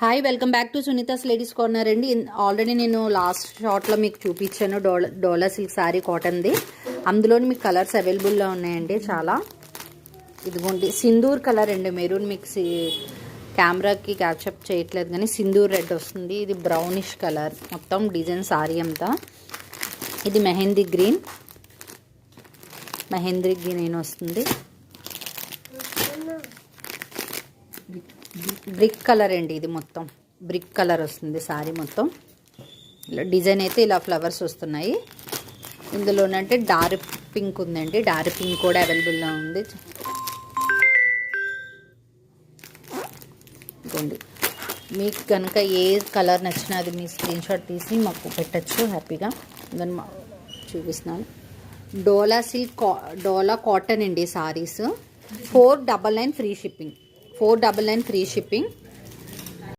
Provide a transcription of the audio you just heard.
Hi welcome back to Sunita's ladies corner అండి. Already నేను last షార్ట్లో మీకు చూపించాను డోలా సిల్క్ శారీ కాటన్ది. అందులోని మీకు కలర్స్ అవైలబుల్లో ఉన్నాయండి చాలా. ఇదిగోండి సింధూర్ కలర్ అండి, మెరూన్ మిక్స్, కెమెరాకి క్యాప్చప్ చేయట్లేదు కానీ సింధూర్ రెడ్ వస్తుంది. ఇది బ్రౌనిష్ కలర్ మొత్తం డిజైన్ శారీ అంతా. ఇది మెహందీ గ్రీన్ వస్తుంది. బ్రిక్ కలర్ అండి, ఇది మొత్తం బ్రిక్ కలర్ వస్తుంది శారీ మొత్తం. ఇలా డిజైన్ అయితే ఇలా ఫ్లవర్స్ వస్తున్నాయి. ఇందులోనంటే డార్క్ పింక్ ఉందండి, డార్క్ పింక్ కూడా అవైలబుల్లో ఉంది. ఇదిగోండి, మీకు కనుక ఏ కలర్ నచ్చినా అది మీ స్క్రీన్ షాట్ తీసి మాకు పెట్టచ్చు హ్యాపీగా. దాన్ని చూపిస్తున్నాను. డోలా కాటన్ అండి saris. 499 free shipping. 499 free shipping.